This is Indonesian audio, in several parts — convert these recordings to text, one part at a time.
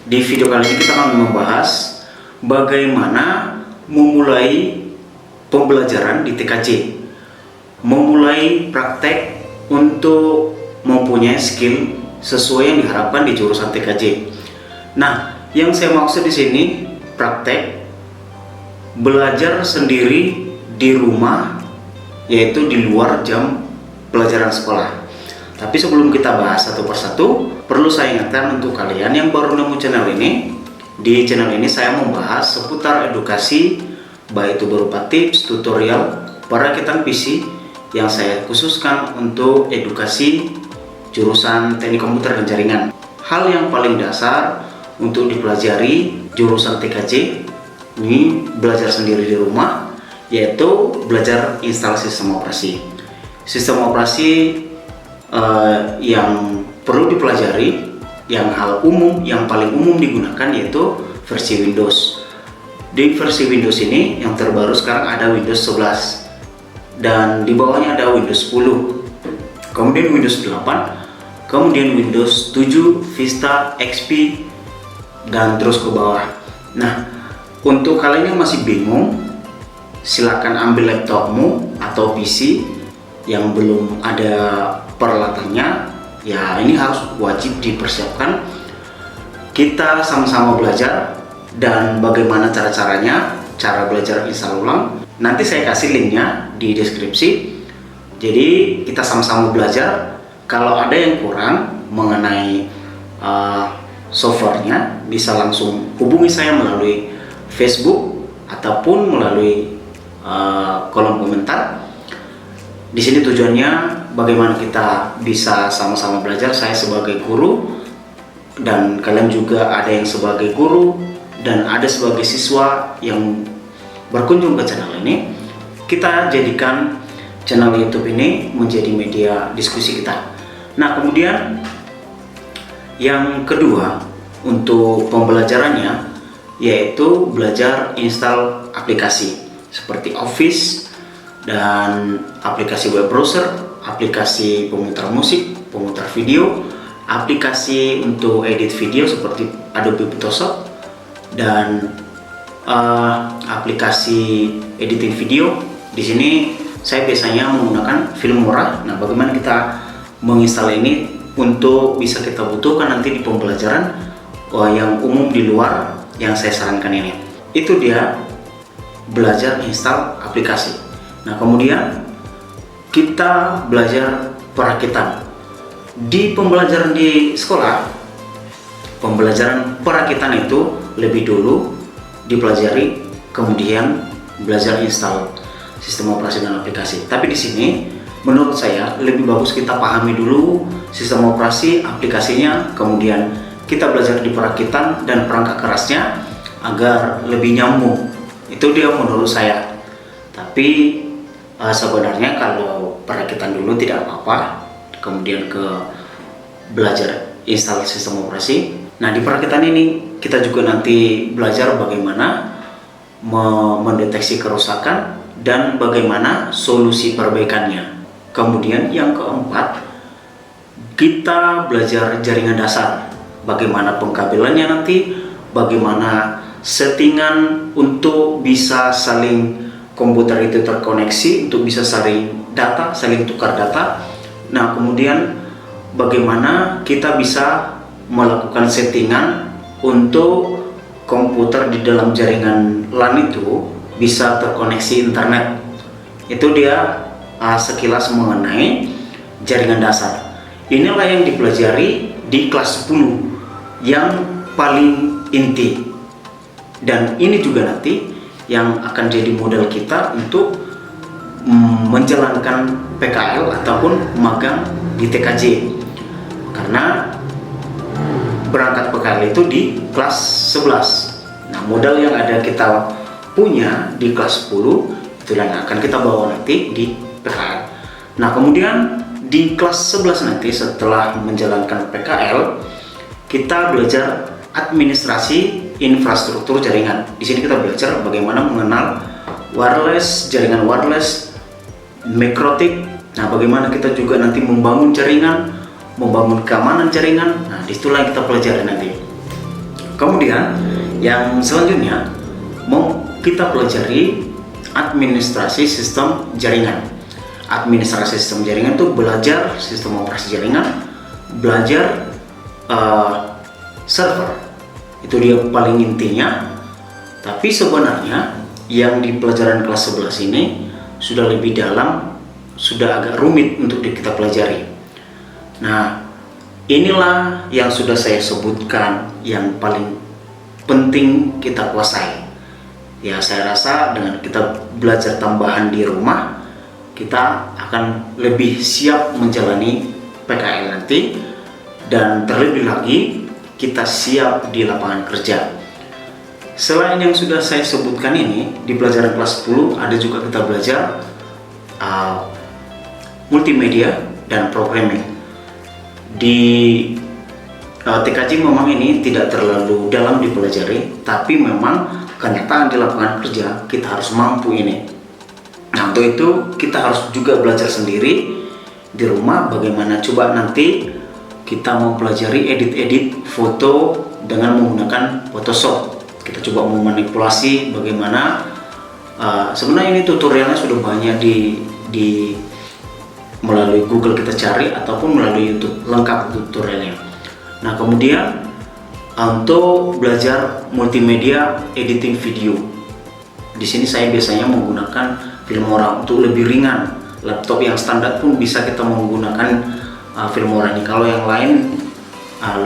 Di video kali ini kita akan membahas bagaimana memulai pembelajaran di TKJ, memulai praktek untuk mempunyai skill sesuai yang diharapkan di jurusan TKJ. Nah, yang saya maksud di sini praktek belajar sendiri di rumah, yaitu di luar jam pelajaran sekolah. Tapi sebelum kita bahas satu persatu, perlu saya ingatkan untuk kalian yang baru nemu channel ini. Di channel ini saya membahas seputar edukasi, baik itu berupa tips, tutorial, perakitan PC yang saya khususkan untuk edukasi jurusan teknik komputer dan jaringan. Hal yang paling dasar untuk dipelajari jurusan TKJ ini belajar sendiri di rumah, yaitu belajar instalasi sistem operasi. Sistem operasi yang perlu dipelajari, yang paling umum digunakan yaitu versi Windows. Di versi Windows ini yang terbaru sekarang ada Windows 11 dan di bawahnya ada Windows 10, kemudian Windows 8, kemudian Windows 7, Vista, XP, dan terus ke bawah. Nah, untuk kalian yang masih bingung, silakan ambil laptopmu atau PC yang belum ada peralatannya, ya ini harus wajib dipersiapkan. Kita sama-sama belajar dan bagaimana cara-caranya, cara belajar install ulang. Nanti saya kasih linknya di deskripsi. Jadi kita sama-sama belajar. Kalau ada yang kurang mengenai softwarenya, bisa langsung hubungi saya melalui Facebook ataupun melalui kolom komentar. Di sini tujuannya bagaimana kita bisa sama-sama belajar. Saya sebagai guru dan kalian juga ada yang sebagai guru dan ada sebagai siswa yang berkunjung ke channel ini. Kita jadikan channel YouTube ini menjadi media diskusi kita. Nah, kemudian yang kedua untuk pembelajarannya yaitu belajar install aplikasi seperti Office dan aplikasi web browser, aplikasi pemutar musik, pemutar video, aplikasi untuk edit video seperti Adobe Photoshop, dan aplikasi editing video. Di sini saya biasanya menggunakan Filmora. Nah, bagaimana kita menginstal ini untuk bisa kita butuhkan nanti di pembelajaran yang umum di luar yang saya sarankan ini. Itu dia belajar install aplikasi. Nah, kemudian kita belajar perakitan. Di pembelajaran di sekolah, pembelajaran perakitan itu lebih dulu dipelajari, kemudian belajar install sistem operasi dan aplikasi. Tapi di sini menurut saya lebih bagus kita pahami dulu sistem operasi, aplikasinya, kemudian kita belajar di perakitan dan perangkat kerasnya agar lebih nyambung. Itu dia menurut saya. Tapi sebenarnya kalau perakitan dulu tidak apa-apa, kemudian ke belajar install sistem operasi. Nah, di perakitan ini kita juga nanti belajar bagaimana mendeteksi kerusakan dan bagaimana solusi perbaikannya. Kemudian yang keempat, kita belajar jaringan dasar, bagaimana pengkabelannya nanti, bagaimana settingan untuk bisa saling komputer itu terkoneksi, untuk bisa saling tukar data. Nah, kemudian bagaimana kita bisa melakukan settingan untuk komputer di dalam jaringan LAN itu bisa terkoneksi internet. Itu dia sekilas mengenai jaringan dasar. Inilah yang dipelajari di kelas 10 yang paling inti. Dan ini juga nanti yang akan jadi modal kita untuk menjalankan PKL ataupun magang di TKJ, karena berangkat PKL itu di kelas 11. Nah, modal yang ada kita punya di kelas 10 itulah yang akan kita bawa nanti di PKL. Nah, kemudian di kelas 11 nanti setelah menjalankan PKL, kita belajar administrasi infrastruktur jaringan. Di sini kita belajar bagaimana mengenal wireless, jaringan wireless, mikrotik. Nah, bagaimana kita juga nanti membangun jaringan, membangun keamanan jaringan. Nah, disitulah yang kita pelajari nanti. Kemudian yang selanjutnya mau kita pelajari administrasi sistem jaringan. Administrasi sistem jaringan itu belajar sistem operasi jaringan, belajar server. Itu dia paling intinya. Tapi sebenarnya yang di pelajaran kelas 11 ini sudah lebih dalam, sudah agak rumit untuk kita pelajari. Nah, inilah yang sudah saya sebutkan yang paling penting kita kuasai. Ya, saya rasa dengan kita belajar tambahan di rumah, kita akan lebih siap menjalani PKL nanti, dan terlebih lagi kita siap di lapangan kerja. Selain yang sudah saya sebutkan ini, di pelajaran kelas 10 ada juga kita belajar multimedia dan programming. Di TKJ memang ini tidak terlalu dalam dipelajari, tapi memang kenyataan di lapangan kerja kita harus mampu ini. Nah, untuk itu kita harus juga belajar sendiri di rumah bagaimana coba nanti kita mau pelajari edit-edit foto dengan menggunakan Photoshop. Kita coba memanipulasi bagaimana, sebenarnya ini tutorialnya sudah banyak di melalui Google kita cari ataupun melalui YouTube, lengkap tutorialnya. Nah, kemudian untuk belajar multimedia editing video, di sini saya biasanya menggunakan Filmora untuk lebih ringan. Laptop yang standar pun bisa kita menggunakan Filmora ini. Kalau yang lain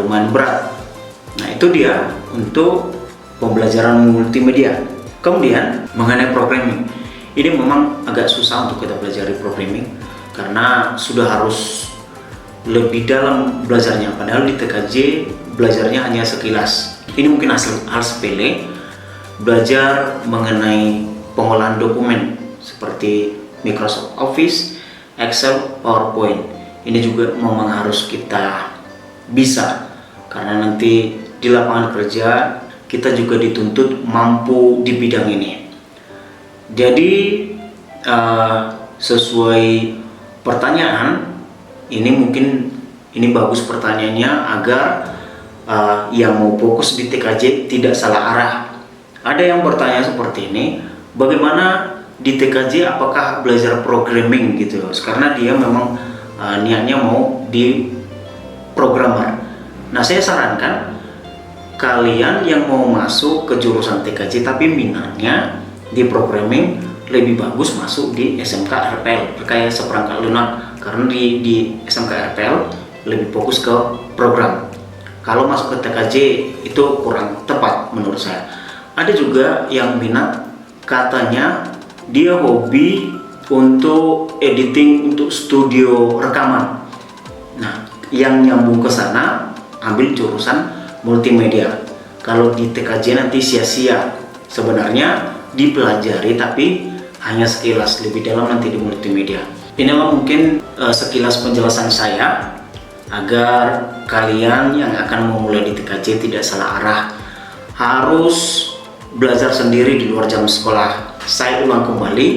lumayan berat. Nah, itu dia untuk pembelajaran multimedia. Kemudian mengenai programming, ini memang agak susah untuk kita pelajari programming karena sudah harus lebih dalam belajarnya. Padahal di TKJ belajarnya hanya sekilas. Ini mungkin hal sepele, belajar mengenai pengolahan dokumen seperti Microsoft Office, Excel, PowerPoint. Ini juga memang harus kita bisa, karena nanti di lapangan kerja kita juga dituntut mampu di bidang ini. Jadi sesuai pertanyaan ini, mungkin ini bagus pertanyaannya agar yang mau fokus di TKJ tidak salah arah. Ada yang bertanya seperti ini, bagaimana di TKJ apakah belajar programming gitu? Karena dia memang niatnya mau di programmer. Nah, saya sarankan kalian yang mau masuk ke jurusan TKJ tapi minatnya di programming, lebih bagus masuk di SMK RPL, Rekayasa Perangkat Lunak, karena di SMK RPL lebih fokus ke program. Kalau masuk ke TKJ itu kurang tepat menurut saya. Ada juga yang minat, katanya dia hobi untuk editing untuk studio rekaman. Nah, yang nyambung ke sana ambil jurusan multimedia. Kalau di TKJ nanti sia-sia. Sebenarnya dipelajari tapi hanya sekilas, lebih dalam nanti di multimedia. Inilah mungkin sekilas penjelasan saya agar kalian yang akan memulai di TKJ tidak salah arah. Harus belajar sendiri di luar jam sekolah. Saya ulang kembali,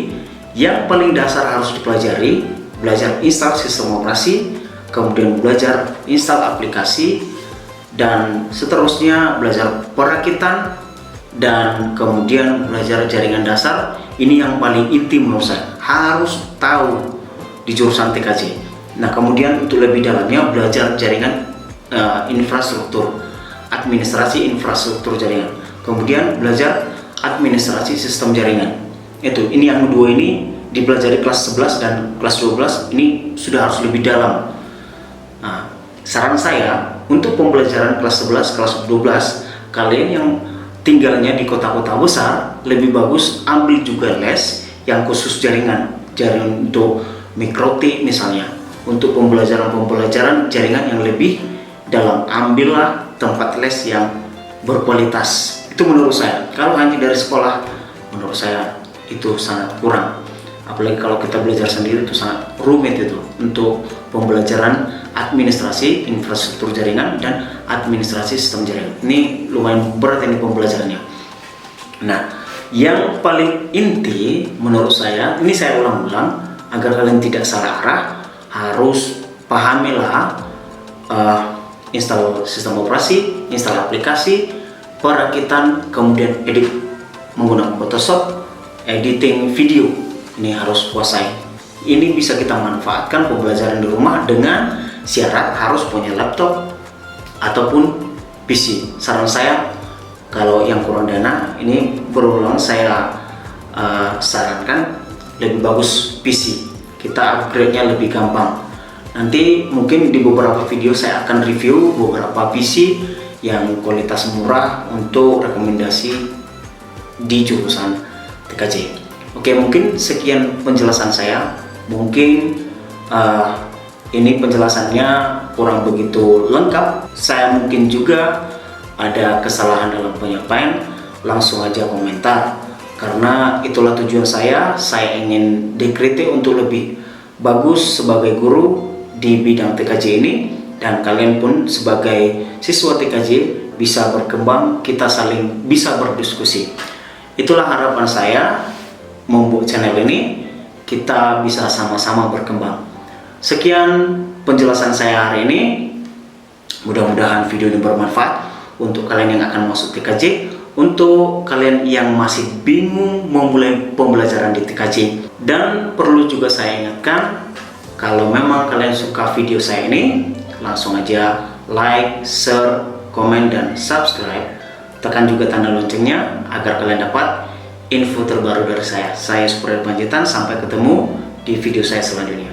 yang paling dasar harus dipelajari, belajar install sistem operasi, kemudian belajar install aplikasi, dan seterusnya belajar perakitan, dan kemudian belajar jaringan dasar. Ini yang paling inti menurut saya, harus tahu di jurusan TKJ. Nah, kemudian untuk lebih dalamnya belajar jaringan infrastruktur, administrasi infrastruktur jaringan, kemudian belajar administrasi sistem jaringan. Ini yang kedua ini dipelajari kelas 11 dan kelas 12 ini sudah harus lebih dalam. Nah, saran saya untuk pembelajaran kelas 11, kelas 12, kalian yang tinggalnya di kota-kota besar, lebih bagus ambil juga les yang khusus jaringan untuk mikrotik misalnya, untuk pembelajaran jaringan yang lebih dalam. Ambillah tempat les yang berkualitas. Itu menurut saya. Kalau hanya dari sekolah, menurut saya itu sangat kurang. Apalagi kalau kita belajar sendiri itu sangat rumit itu untuk pembelajaran administrasi infrastruktur jaringan dan administrasi sistem jaringan. Ini lumayan berat ini pembelajarannya. Nah, yang paling inti menurut saya, ini saya ulang-ulang agar kalian tidak salah arah, harus pahamilah install sistem operasi, install aplikasi, perakitan, kemudian edit menggunakan Photoshop, editing video, ini harus kuasai. Ini bisa kita manfaatkan pembelajaran di rumah dengan syarat harus punya laptop ataupun PC. Saran saya, kalau yang kurang dana, ini berulang saya sarankan lebih bagus PC. Kita upgrade-nya lebih gampang. Nanti mungkin di beberapa video saya akan review beberapa PC yang kualitas murah untuk rekomendasi di jurusan TKJ. Oke, mungkin sekian penjelasan saya. Mungkin ini penjelasannya kurang begitu lengkap. Saya mungkin juga ada kesalahan dalam penyampaian. Langsung aja komentar, karena itulah tujuan saya. Saya ingin dikritik untuk lebih bagus sebagai guru di bidang TKJ ini, dan kalian pun sebagai siswa TKJ bisa berkembang, kita saling bisa berdiskusi. Itulah harapan saya membuat channel ini, kita bisa sama-sama berkembang. Sekian penjelasan saya hari ini. Mudah-mudahan video ini bermanfaat untuk kalian yang akan masuk TKJ. Untuk kalian yang masih bingung memulai pembelajaran di TKJ, dan perlu juga saya ingatkan, kalau memang kalian suka video saya ini, langsung aja like, share, komen, dan subscribe. Tekan juga tanda loncengnya agar kalian dapat info terbaru dari saya. Saya Supriyo Panjaitan, sampai ketemu di video saya selanjutnya.